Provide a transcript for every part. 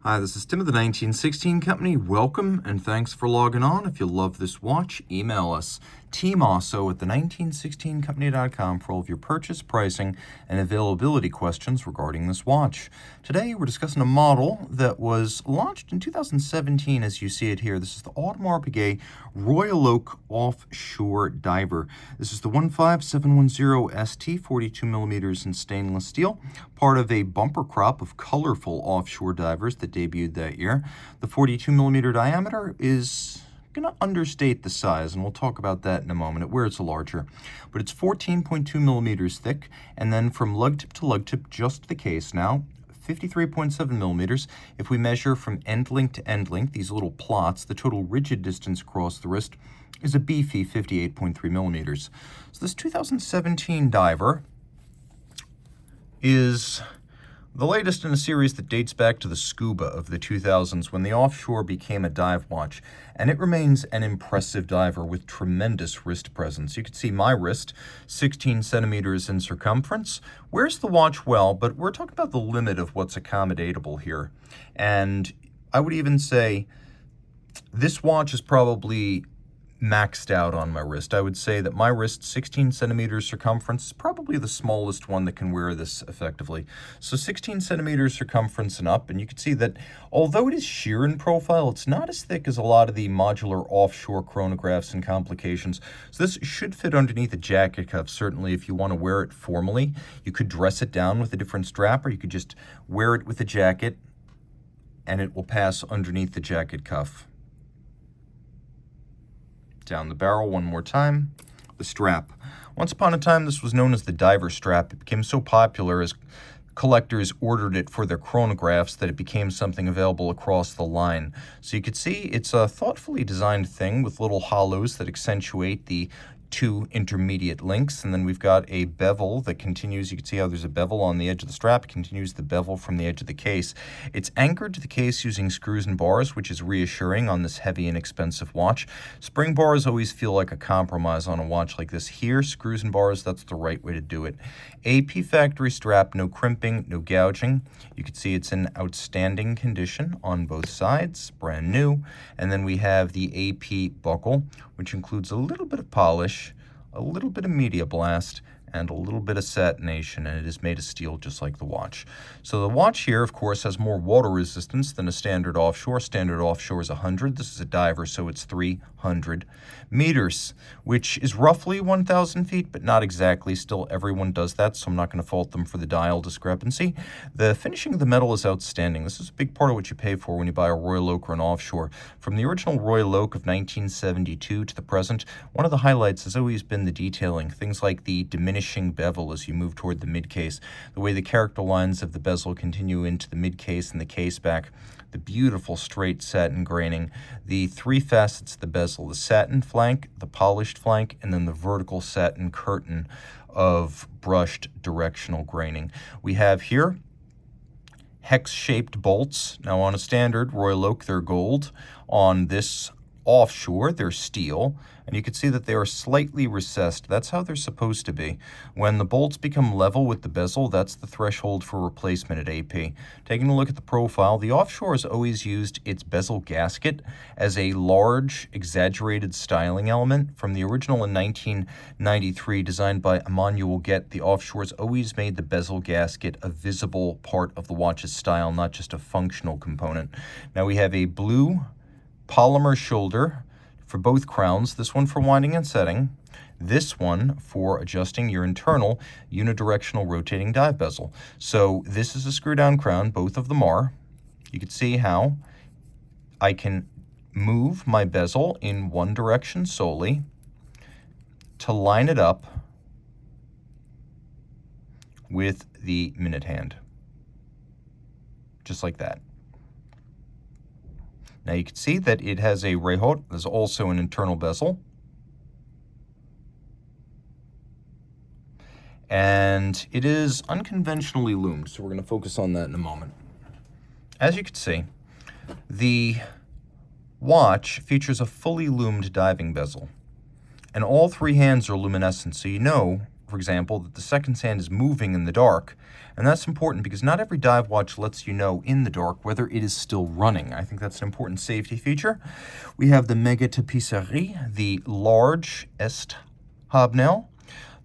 Hi, this is Tim of the 1916 Company. Welcome and thanks for logging on. If you love this watch, email us, Team Mosso at the1916company.com for all of your purchase, pricing, and availability questions regarding this watch. Today, we're discussing a model that was launched in 2017, as you see it here. This is the Audemars Piguet Royal Oak Offshore Diver. This is the 15710ST, 42 millimeters in stainless steel, part of a bumper crop of colorful offshore divers that debuted that year. The 42 millimeter diameter is going to understate the size, and we'll talk about that in a moment. It wears larger, but it's 14.2 millimeters thick, and then from lug tip to lug tip, just the case now, 53.7 millimeters. If we measure from end link to end link, these little plots, the total rigid distance across the wrist is a beefy 58.3 millimeters. So this 2017 diver is the latest in a series that dates back to the scuba of the 2000s, when the Offshore became a dive watch, and it remains an impressive diver with tremendous wrist presence. You can see my wrist, 16 centimeters in circumference, wears the watch well, but we're talking about the limit of what's accommodatable here. And I would even say this watch is probably maxed out on my wrist. I would say that my wrist, 16 centimeters circumference, is probably the smallest one that can wear this effectively. So 16 centimeters circumference and up, and you can see that although it is sheer in profile, it's not as thick as a lot of the modular offshore chronographs and complications. So this should fit underneath a jacket cuff, certainly if you want to wear it formally. You could dress it down with a different strap, or you could just wear it with a jacket, and it will pass underneath the jacket cuff. Down the barrel one more time, the strap. Once upon a time, this was known as the diver strap. It became so popular as collectors ordered it for their chronographs that it became something available across the line. So you could see it's a thoughtfully designed thing with little hollows that accentuate the two intermediate links, and then we've got a bevel that continues. You can see how there's a bevel on the edge of the strap. It continues the bevel from the edge of the case. It's anchored to the case using screws and bars, which is reassuring on this heavy and expensive watch. Spring bars always feel like a compromise on a watch like this. Here, screws and bars, that's the right way to do it. AP factory strap, no crimping, no gouging. You can see it's in outstanding condition on both sides, brand new. And then we have the AP buckle, which includes a little bit of polish, a little bit of media blast, and a little bit of satination, and it is made of steel just like the watch. So the watch here, of course, has more water resistance than a standard Offshore. Standard Offshore is 100. This is a diver, so it's 300 meters, which is roughly 1,000 feet, but not exactly. Still, everyone does that, so I'm not going to fault them for the dial discrepancy. The finishing of the metal is outstanding. This is a big part of what you pay for when you buy a Royal Oak or an Offshore. From the original Royal Oak of 1972 to the present, one of the highlights has always been the detailing. Things like the diminishing bevel as you move toward the mid-case, the way the character lines of the bezel continue into the mid-case and the case back, the beautiful straight satin graining, the three facets of the bezel, the satin flank, the polished flank, and then the vertical satin curtain of brushed directional graining. We have here hex-shaped bolts. Now on a standard Royal Oak, they're gold. On this Offshore, they're steel, and you can see that they are slightly recessed. That's how they're supposed to be. When the bolts become level with the bezel, that's the threshold for replacement at AP. Taking a look at the profile, the Offshore has always used its bezel gasket as a large, exaggerated styling element. From the original in 1993, designed by Emmanuel Guet, the Offshore's always made the bezel gasket a visible part of the watch's style, not just a functional component. Now we have a blue polymer shoulder for both crowns, this one for winding and setting, this one for adjusting your internal unidirectional rotating dive bezel. So this is a screw down crown, both of them are. You can see how I can move my bezel in one direction solely to line it up with the minute hand, just like that. Now you can see that it has a rehot. There's also an internal bezel. And it is unconventionally loomed, so we're going to focus on that in a moment. As you can see, the watch features a fully loomed diving bezel. And all three hands are luminescent, so you know for example, that the seconds hand is moving in the dark. And that's important because not every dive watch lets you know in the dark whether it is still running. I think that's an important safety feature. We have the Mega Tapisserie, the large est hobnail.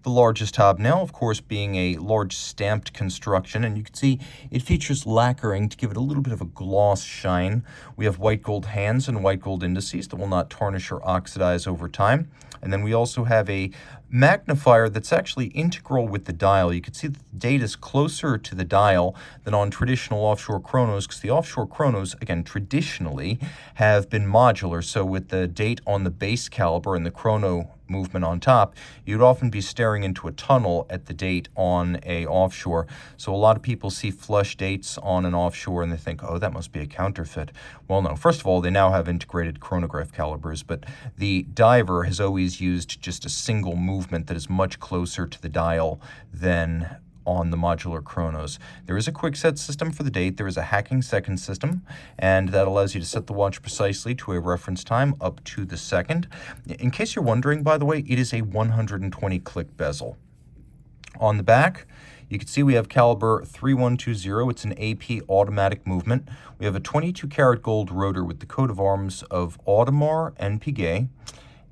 The largest hobnail, of course, being a large stamped construction, and you can see it features lacquering to give it a little bit of a gloss shine. We have white gold hands and white gold indices that will not tarnish or oxidize over time. And then we also have a magnifier that's actually integral with the dial. You can see that the date is closer to the dial than on traditional offshore chronos, because the offshore chronos, again, traditionally have been modular. So with the date on the base caliber and the chrono movement on top, you'd often be staring into a tunnel at the date on a offshore. So a lot of people see flush dates on an offshore and they think, oh, that must be a counterfeit. Well, no. First of all, they now have integrated chronograph calibers, but the diver has always used just a single movement that is much closer to the dial than on the modular chronos. There is a quick set system for the date. There is a hacking second system, and that allows you to set the watch precisely to a reference time up to the second. In case you're wondering, by the way, it is a 120 click bezel. On the back, you can see we have caliber 3120. It's an AP automatic movement. We have a 22 karat gold rotor with the coat of arms of Audemars and Piguet.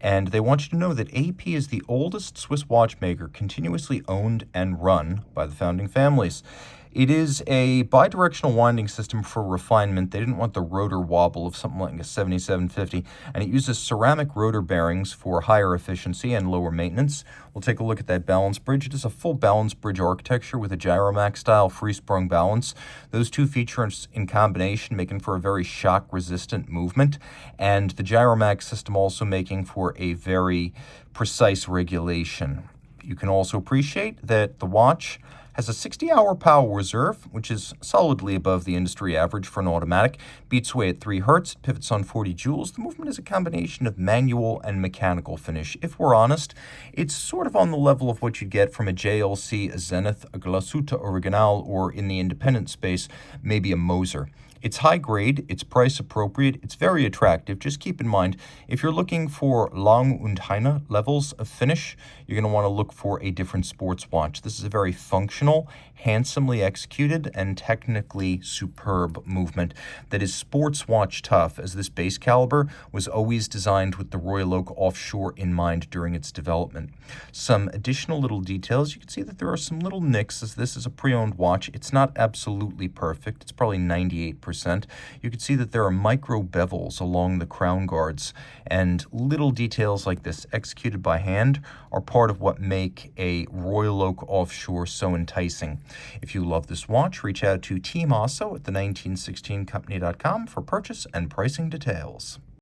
And they want you to know that AP is the oldest Swiss watchmaker continuously owned and run by the founding families. It is a bidirectional winding system for refinement. They didn't want the rotor wobble of something like a 7750, and it uses ceramic rotor bearings for higher efficiency and lower maintenance. We'll take a look at that balance bridge. It is a full balance bridge architecture with a Gyromax-style free-sprung balance. Those two features in combination making for a very shock-resistant movement, and the Gyromax system also making for a very precise regulation. You can also appreciate that the watch has a 60-hour power reserve, which is solidly above the industry average for an automatic. Beats away at 3 Hertz, pivots on 40 joules. The movement is a combination of manual and mechanical finish. If we're honest, it's sort of on the level of what you'd get from a JLC, a Zenith, a Glasuta Original, or in the independent space, maybe a Moser. It's high grade, it's price appropriate, it's very attractive. Just keep in mind, if you're looking for Lang und Heine levels of finish, you're going to want to look for a different sports watch. This is a very functional, handsomely executed, and technically superb movement that is sports watch tough, as this base caliber was always designed with the Royal Oak Offshore in mind during its development. Some additional little details, you can see that there are some little nicks, as this is a pre-owned watch. It's not absolutely perfect. It's probably 98%. You can see that there are micro bevels along the crown guards, and little details like this executed by hand are part of what make a Royal Oak Offshore so enticing. If you love this watch, reach out to Team Mosso at the 1916company.com for purchase and pricing details.